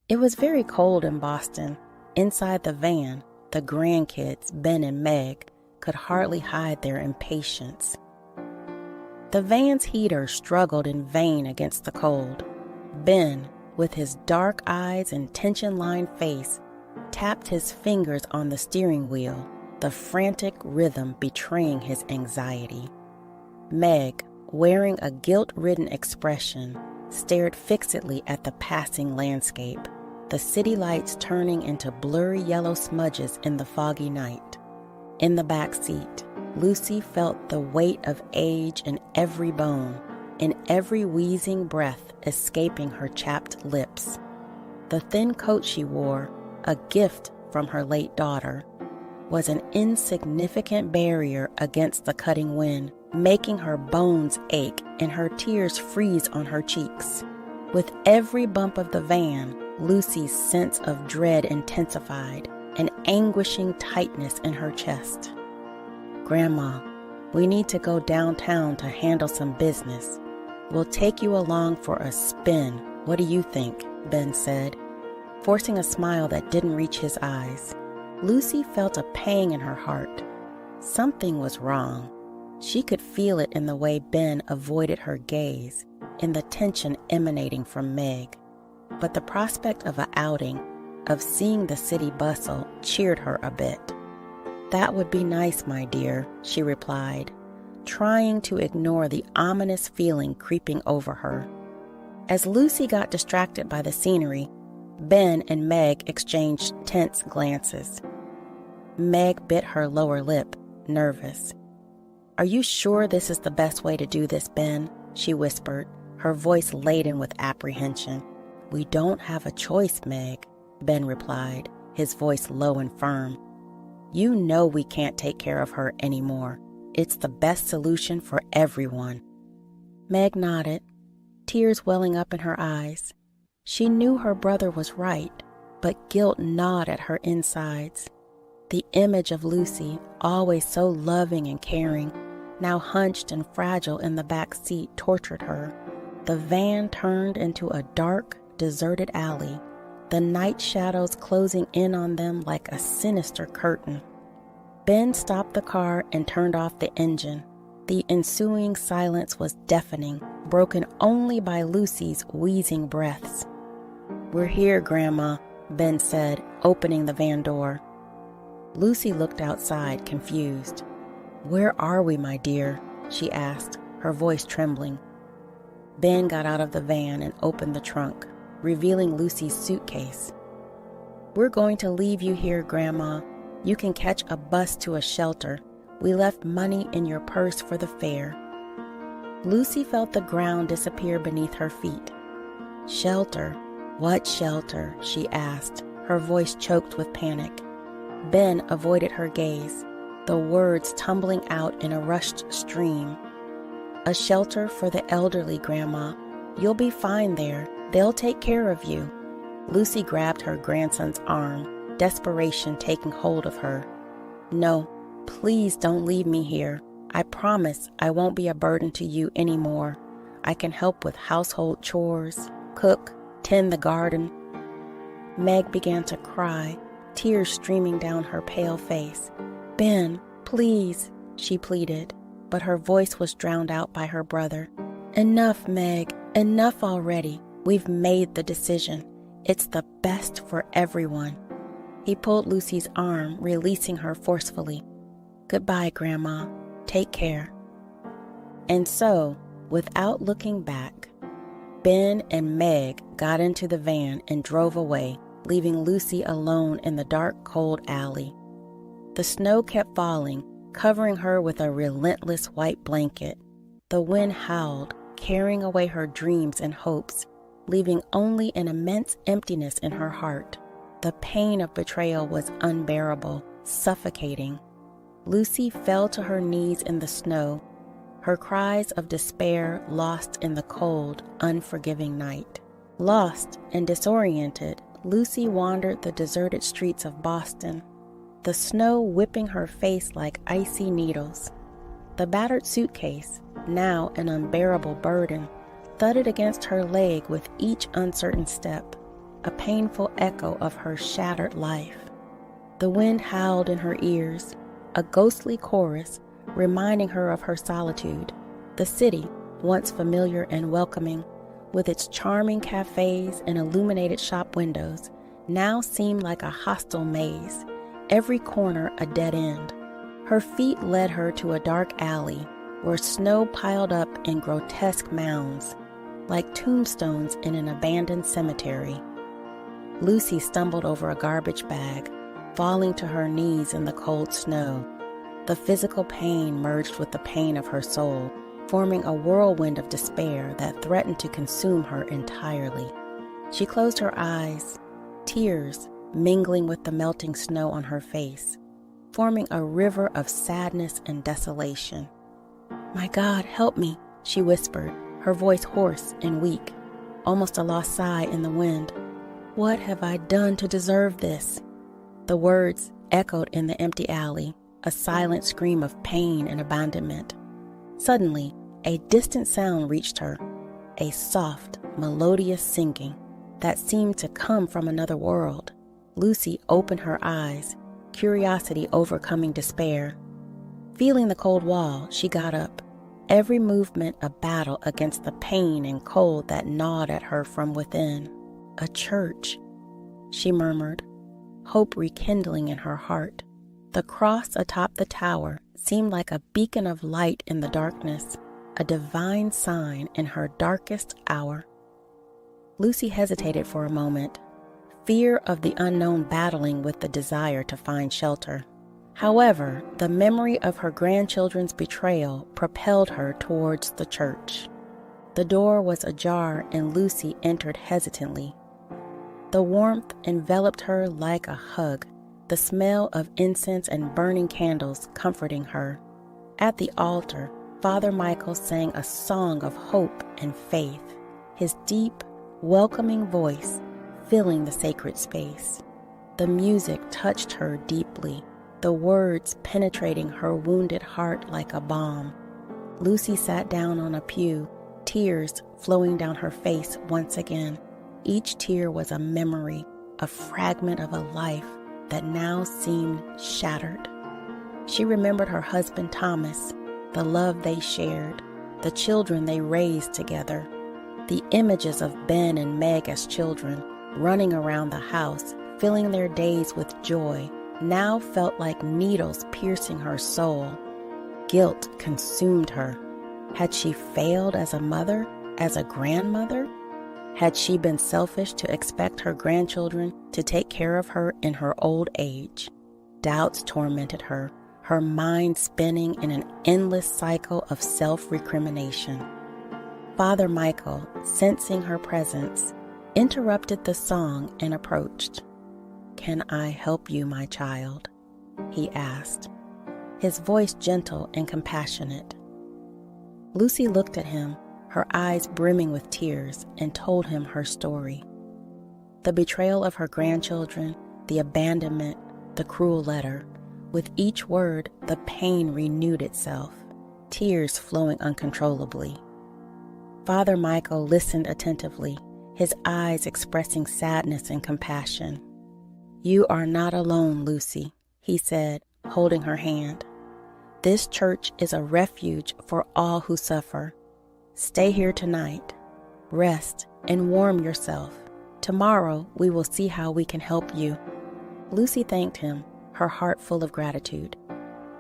It was very cold in Boston. Inside the van, the grandkids, Ben and Meg, could hardly hide their impatience. The van's heater struggled in vain against the cold. Ben, with his dark eyes and tension-lined face, tapped his fingers on the steering wheel, the frantic rhythm betraying his anxiety. Meg, wearing a guilt-ridden expression, stared fixedly at the passing landscape, the city lights turning into blurry yellow smudges in the foggy night. In the back seat, Lucy felt the weight of age in every bone, in every wheezing breath escaping her chapped lips. The thin coat she wore, a gift from her late daughter, was an insignificant barrier against the cutting wind, making her bones ache and her tears freeze on her cheeks. With every bump of the van, Lucy's sense of dread intensified, an anguishing tightness in her chest. "Grandma, we need to go downtown to handle some business. We'll take you along for a spin. What do you think?" Ben said, forcing a smile that didn't reach his eyes. Lucy felt a pang in her heart. Something was wrong. She could feel it in the way Ben avoided her gaze, in the tension emanating from Meg. But the prospect of an outing, of seeing the city bustle, cheered her a bit. "That would be nice, my dear," she replied, trying to ignore the ominous feeling creeping over her. As Lucy got distracted by the scenery, Ben and Meg exchanged tense glances. Meg bit her lower lip, nervous. "Are you sure this is the best way to do this, Ben?" she whispered, her voice laden with apprehension. "We don't have a choice, Meg," Ben replied, his voice low and firm. "You know we can't take care of her anymore. It's the best solution for everyone." Meg nodded, tears welling up in her eyes. She knew her brother was right, but guilt gnawed at her insides. The image of Lucy, always so loving and caring, now hunched and fragile in the back seat, tortured her. The van turned into a dark, deserted alley, the night shadows closing in on them like a sinister curtain. Ben stopped the car and turned off the engine. The ensuing silence was deafening, broken only by Lucy's wheezing breaths. "We're here, Grandma," Ben said, opening the van door. Lucy looked outside, confused. "Where are we, my dear?" she asked, her voice trembling. Ben got out of the van and opened the trunk, revealing Lucy's suitcase. "We're going to leave you here, Grandma. You can catch a bus to a shelter. We left money in your purse for the fare." Lucy felt the ground disappear beneath her feet. "Shelter? What shelter?" she asked, her voice choked with panic. Ben avoided her gaze, the words tumbling out in a rushed stream. "A shelter for the elderly, Grandma. You'll be fine there. They'll take care of you." Lucy grabbed her grandson's arm, desperation taking hold of her. "No, please don't leave me here. I promise I won't be a burden to you anymore. I can help with household chores, cook, tend the garden." Meg began to cry, tears streaming down her pale face. "Ben, please," she pleaded, but her voice was drowned out by her brother. "Enough, Meg, enough already. We've made the decision. It's the best for everyone." He pulled Lucy's arm, releasing her forcefully. "Goodbye, Grandma. Take care." And so, without looking back, Ben and Meg got into the van and drove away, leaving Lucy alone in the dark, cold alley. The snow kept falling, covering her with a relentless white blanket. The wind howled, carrying away her dreams and hopes, leaving only an immense emptiness in her heart. The pain of betrayal was unbearable, suffocating. Lucy fell to her knees in the snow, her cries of despair lost in the cold, unforgiving night. Lost and disoriented, Lucy wandered the deserted streets of Boston, the snow whipping her face like icy needles. The battered suitcase, now an unbearable burden, thudded against her leg with each uncertain step. a painful echo of her shattered life. The wind howled in her ears, a ghostly chorus reminding her of her solitude. The city, once familiar and welcoming, with its charming cafes and illuminated shop windows, now seemed like a hostile maze, every corner a dead end. Her feet led her to a dark alley where snow piled up in grotesque mounds, like tombstones in an abandoned cemetery. Lucy stumbled over a garbage bag, falling to her knees in the cold snow. The physical pain merged with the pain of her soul, forming a whirlwind of despair that threatened to consume her entirely. She closed her eyes, tears mingling with the melting snow on her face, forming a river of sadness and desolation. "My God, help me," she whispered, her voice hoarse and weak, almost a lost sigh in the wind. "What have I done to deserve this?" The words echoed in the empty alley, a silent scream of pain and abandonment. Suddenly, a distant sound reached her, a soft, melodious singing that seemed to come from another world. Lucy opened her eyes, curiosity overcoming despair. Feeling the cold wall, she got up, every movement a battle against the pain and cold that gnawed at her from within. "A church," she murmured, hope rekindling in her heart. The cross atop the tower seemed like a beacon of light in the darkness, a divine sign in her darkest hour. Lucy hesitated for a moment, fear of the unknown battling with the desire to find shelter. However, the memory of her grandchildren's betrayal propelled her towards the church. The door was ajar and Lucy entered hesitantly. The warmth enveloped her like a hug, the smell of incense and burning candles comforting her. At the altar, Father Michael sang a song of hope and faith, his deep, welcoming voice filling the sacred space. The music touched her deeply, the words penetrating her wounded heart like a balm. Lucy sat down on a pew, tears flowing down her face once again. Each tear was a memory, a fragment of a life that now seemed shattered. She remembered her husband Thomas, the love they shared, the children they raised together. The images of Ben and Meg as children, running around the house, filling their days with joy, now felt like needles piercing her soul. Guilt consumed her. Had she failed as a mother, as a grandmother? Had she been selfish to expect her grandchildren to take care of her in her old age? Doubts tormented her, her mind spinning in an endless cycle of self-recrimination. Father Michael, sensing her presence, interrupted the song and approached. "Can I help you, my child?" he asked, his voice gentle and compassionate. Lucy looked at him, her eyes brimming with tears, and told him her story. The betrayal of her grandchildren, the abandonment, the cruel letter. With each word, the pain renewed itself, tears flowing uncontrollably. Father Michael listened attentively, his eyes expressing sadness and compassion. "You are not alone, Lucy," he said, holding her hand. "This church is a refuge for all who suffer. Stay here tonight, rest, and warm yourself. Tomorrow we will see how we can help you." Lucy thanked him, her heart full of gratitude.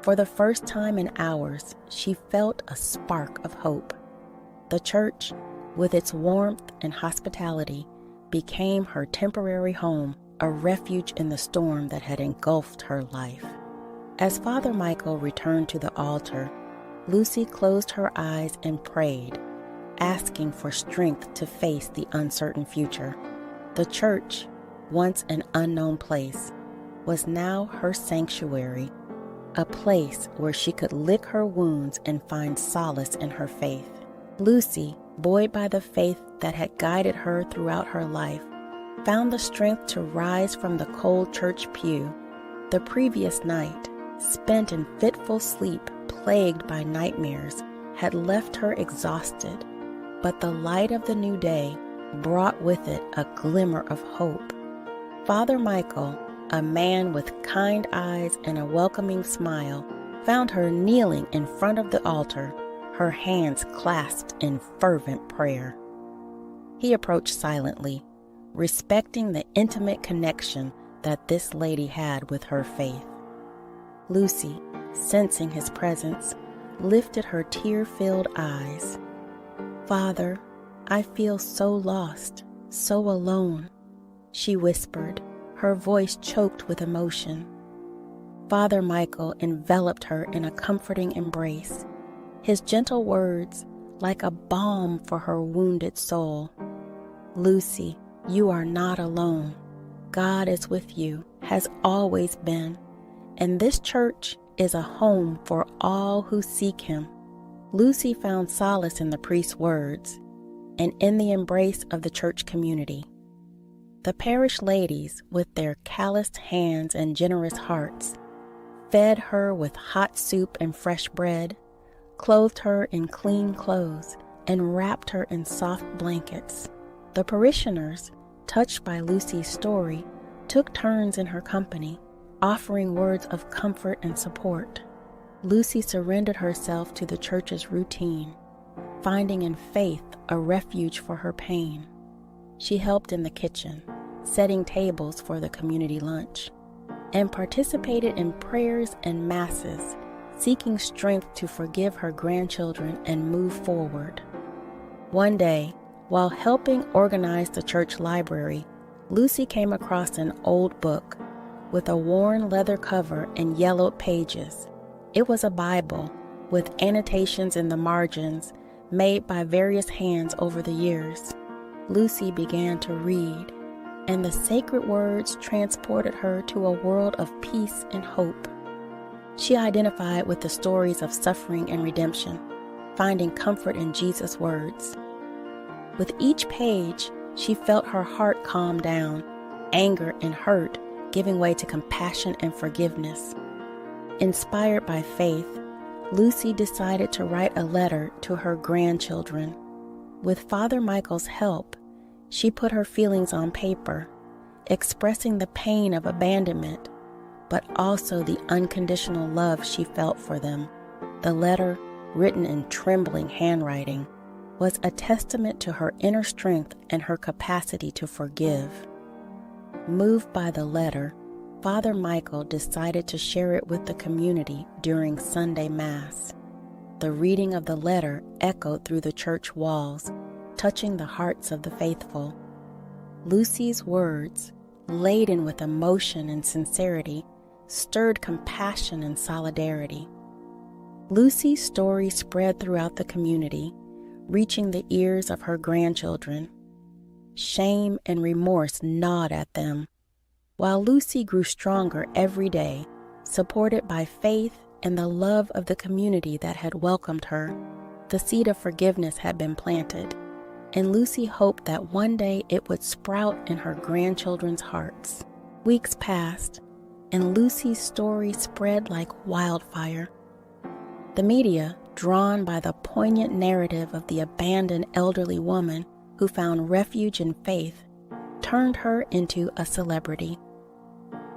For the first time in hours, she felt a spark of hope. The church, with its warmth and hospitality, became her temporary home, a refuge in the storm that had engulfed her life. As Father Michael returned to the altar, Lucy closed her eyes and prayed, asking for strength to face the uncertain future. The church, once an unknown place, was now her sanctuary, a place where she could lick her wounds and find solace in her faith. Lucy, buoyed by the faith that had guided her throughout her life, found the strength to rise from the cold church pew. The previous night, spent in fitful sleep, plagued by nightmares, had left her exhausted, but the light of the new day, brought with it a glimmer of hope. Father Michael, a man with kind eyes and a welcoming smile, found her kneeling in front of the altar, her hands clasped in fervent prayer. He approached silently, respecting the intimate connection that this lady had with her faith. Lucy, sensing his presence, lifted her tear-filled eyes. "Father, I feel so lost, so alone," she whispered, her voice choked with emotion. Father Michael enveloped her in a comforting embrace, his gentle words like a balm for her wounded soul. "Lucy, you are not alone. God is with you, has always been, and this church is a home for all who seek him." Lucy found solace in the priest's words and in the embrace of the church community. The parish ladies, with their calloused hands and generous hearts, fed her with hot soup and fresh bread, clothed her in clean clothes, and wrapped her in soft blankets. The parishioners, touched by Lucy's story, took turns in her company, offering words of comfort and support. Lucy surrendered herself to the church's routine, finding in faith a refuge for her pain. She helped in the kitchen, setting tables for the community lunch, and participated in prayers and masses, seeking strength to forgive her grandchildren and move forward. One day, while helping organize the church library, Lucy came across an old book with a worn leather cover and yellowed pages. It was a Bible with annotations in the margins made by various hands over the years. Lucy began to read, and the sacred words transported her to a world of peace and hope. She identified with the stories of suffering and redemption, finding comfort in Jesus' words. With each page, she felt her heart calm down, anger and hurt giving way to compassion and forgiveness. Inspired by faith, Lucy decided to write a letter to her grandchildren. With Father Michael's help, she put her feelings on paper, expressing the pain of abandonment, but also the unconditional love she felt for them. The letter, written in trembling handwriting, was a testament to her inner strength and her capacity to forgive. Moved by the letter, Father Michael decided to share it with the community during Sunday Mass. The reading of the letter echoed through the church walls, touching the hearts of the faithful. Lucy's words, laden with emotion and sincerity, stirred compassion and solidarity. Lucy's story spread throughout the community, reaching the ears of her grandchildren. Shame and remorse gnawed at them, while Lucy grew stronger every day, supported by faith and the love of the community that had welcomed her. The seed of forgiveness had been planted, and Lucy hoped that one day it would sprout in her grandchildren's hearts. Weeks passed, and Lucy's story spread like wildfire. The media, drawn by the poignant narrative of the abandoned elderly woman who found refuge in faith, turned her into a celebrity.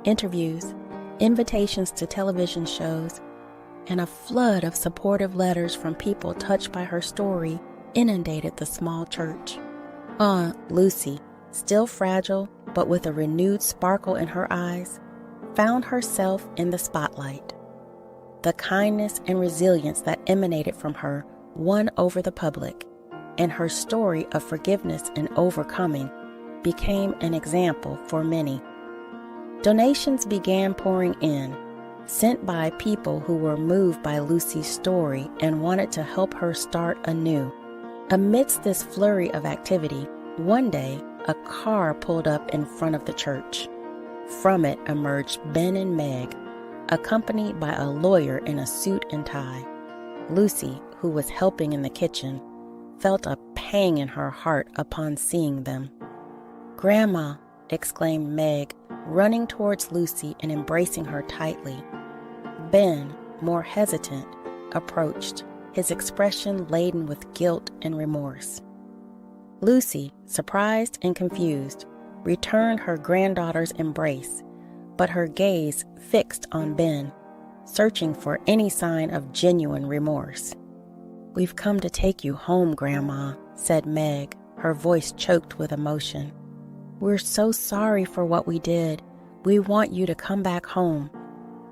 Interviews, invitations to television shows, and a flood of supportive letters from people touched by her story inundated the small church. Aunt Lucy, still fragile but with a renewed sparkle in her eyes, found herself in the spotlight. The kindness and resilience that emanated from her won over the public, and her story of forgiveness and overcoming became an example for many. Donations began pouring in, sent by people who were moved by Lucy's story and wanted to help her start anew. Amidst this flurry of activity, one day a car pulled up in front of the church. From it emerged Ben and Meg, accompanied by a lawyer in a suit and tie. Lucy, who was helping in the kitchen, felt a pang in her heart upon seeing them. "Grandma," exclaimed Meg, running towards Lucy and embracing her tightly. Ben, more hesitant, approached, his expression laden with guilt and remorse. Lucy, surprised and confused, returned her granddaughter's embrace, but her gaze fixed on Ben, searching for any sign of genuine remorse. "We've come to take you home, Grandma," said Meg, her voice choked with emotion. "We're so sorry for what we did. We want you to come back home."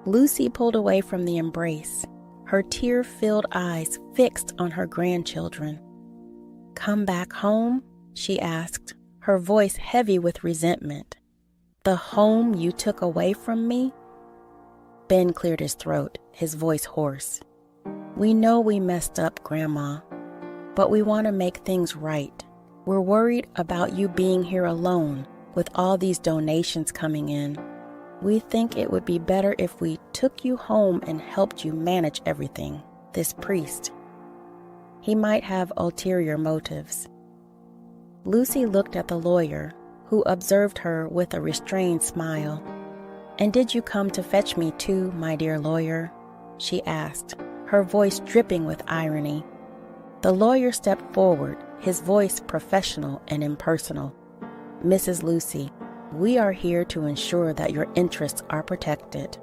Lucy pulled away from the embrace, her tear-filled eyes fixed on her grandchildren. "Come back home?" she asked, her voice heavy with resentment. "The home you took away from me?" Ben cleared his throat, his voice hoarse. "We know we messed up, Grandma, but we want to make things right. We're worried about you being here alone with all these donations coming in. We think it would be better if we took you home and helped you manage everything. This priest, he might have ulterior motives." Lucy looked at the lawyer, who observed her with a restrained smile. "And did you come to fetch me too, my dear lawyer?" she asked, her voice dripping with irony. The lawyer stepped forward, his voice professional and impersonal. "Mrs. Lucy, we are here to ensure that your interests are protected.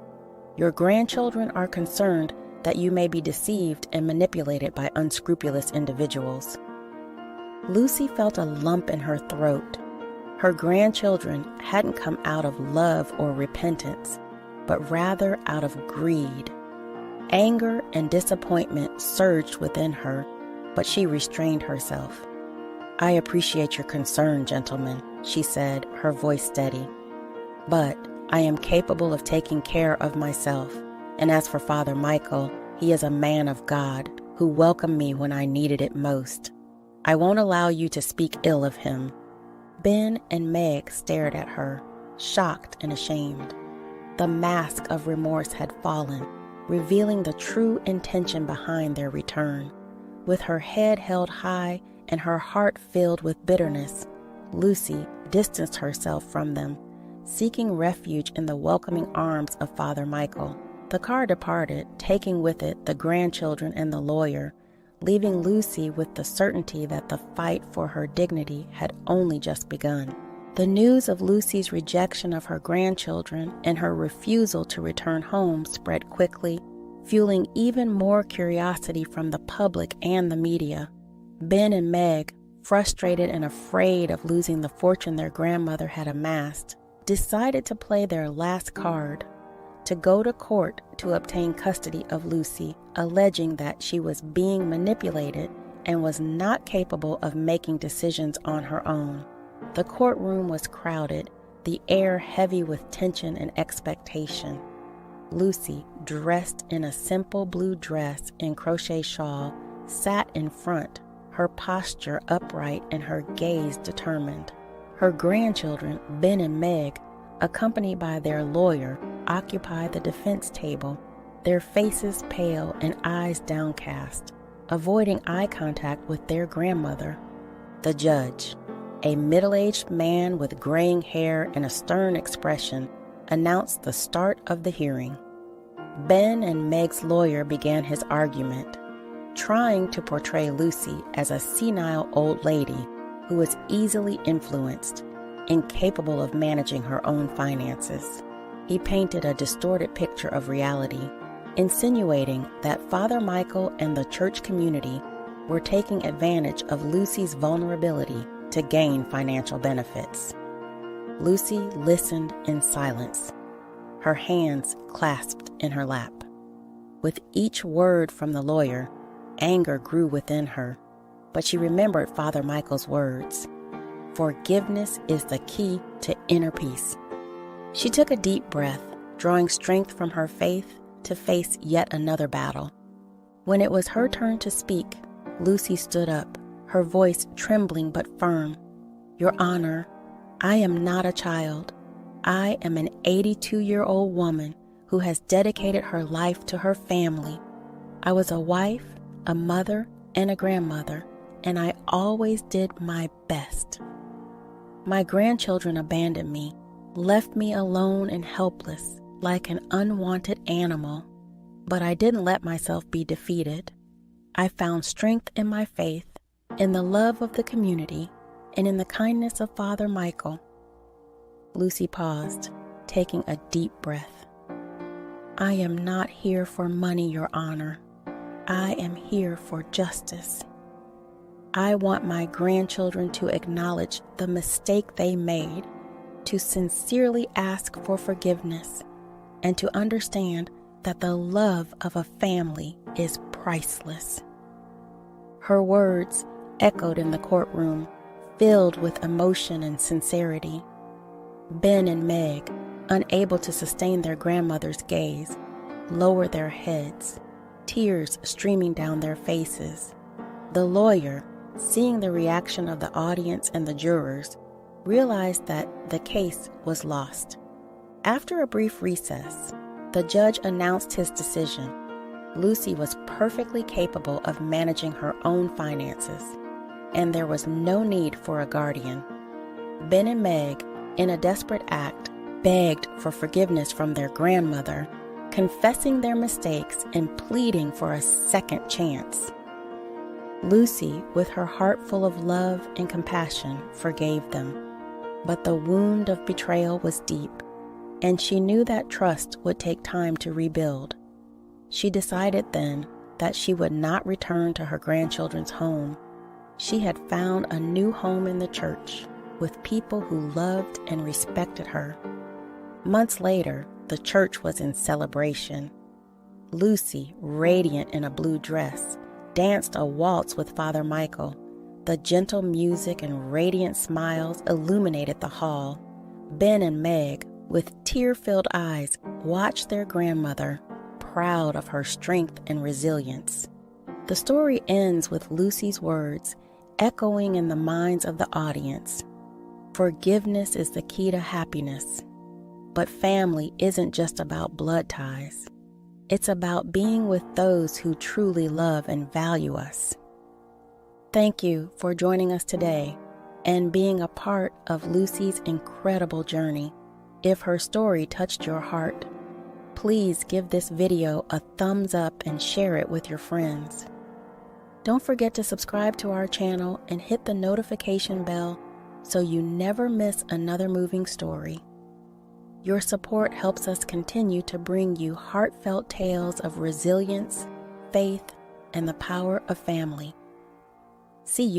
Your grandchildren are concerned that you may be deceived and manipulated by unscrupulous individuals." Lucy felt a lump in her throat. Her grandchildren hadn't come out of love or repentance, but rather out of greed. Anger and disappointment surged within her, but she restrained herself. "I appreciate your concern, gentlemen," she said, her voice steady. "But I am capable of taking care of myself, and as for Father Michael, he is a man of God who welcomed me when I needed it most. I won't allow you to speak ill of him." Ben and Meg stared at her, shocked and ashamed. The mask of remorse had fallen, revealing the true intention behind their return. With her head held high and her heart filled with bitterness, Lucy distanced herself from them, seeking refuge in the welcoming arms of Father Michael. The car departed, taking with it the grandchildren and the lawyer, leaving Lucy with the certainty that the fight for her dignity had only just begun. The news of Lucy's rejection of her grandchildren and her refusal to return home spread quickly, fueling even more curiosity from the public and the media. Ben and Meg, frustrated and afraid of losing the fortune their grandmother had amassed, decided to play their last card, to go to court to obtain custody of Lucy, alleging that she was being manipulated and was not capable of making decisions on her own. The courtroom was crowded, the air heavy with tension and expectation. Lucy, dressed in a simple blue dress and crochet shawl, sat in front, her posture upright and her gaze determined. Her grandchildren, Ben and Meg, accompanied by their lawyer, occupied the defense table, their faces pale and eyes downcast, avoiding eye contact with their grandmother. The judge, a middle-aged man with graying hair and a stern expression, announced the start of the hearing. Ben and Meg's lawyer began his argument, trying to portray Lucy as a senile old lady who was easily influenced, incapable of managing her own finances. He painted a distorted picture of reality, insinuating that Father Michael and the church community were taking advantage of Lucy's vulnerability to gain financial benefits. Lucy listened in silence, her hands clasped in her lap. With each word from the lawyer, anger grew within her, but she remembered Father Michael's words, "Forgiveness is the key to inner peace." She took a deep breath, drawing strength from her faith to face yet another battle. When it was her turn to speak, Lucy stood up, her voice trembling but firm. "Your Honor, I am not a child. I am an 82-year-old woman who has dedicated her life to her family. I was a wife, a mother, and a grandmother, and I always did my best. My grandchildren abandoned me, left me alone and helpless, like an unwanted animal. But I didn't let myself be defeated. I found strength in my faith, in the love of the community, and in the kindness of Father Michael. Lucy paused, taking a deep breath. I am not here for money, Your Honor. I am here for justice. I want my grandchildren to acknowledge the mistake they made, to sincerely ask for forgiveness, and to understand that the love of a family is priceless. Her words echoed in the courtroom, filled with emotion and sincerity. Ben and Meg, unable to sustain their grandmother's gaze, lowered their heads, tears streaming down their faces. The lawyer, seeing the reaction of the audience and the jurors, realized that the case was lost. After a brief recess, the judge announced his decision. Lucy was perfectly capable of managing her own finances, and there was no need for a guardian. Ben and Meg, in a desperate act, begged for forgiveness from their grandmother, confessing their mistakes and pleading for a second chance. Lucy, with her heart full of love and compassion, forgave them. But the wound of betrayal was deep, and she knew that trust would take time to rebuild. She decided then that she would not return to her grandchildren's home. She had found a new home in the church, with people who loved and respected her. Months later, the church was in celebration. Lucy, radiant in a blue dress, danced a waltz with Father Michael. The gentle music and radiant smiles illuminated the hall. Ben and Meg, with tear-filled eyes, watched their grandmother, proud of her strength and resilience. The story ends with Lucy's words echoing in the minds of the audience. Forgiveness is the key to happiness. But family isn't just about blood ties. It's about being with those who truly love and value us. Thank you for joining us today and being a part of Lucy's incredible journey. If her story touched your heart, please give this video a thumbs up and share it with your friends. Don't forget to subscribe to our channel and hit the notification bell so you never miss another moving story. Your support helps us continue to bring you heartfelt tales of resilience, faith, and the power of family. See you.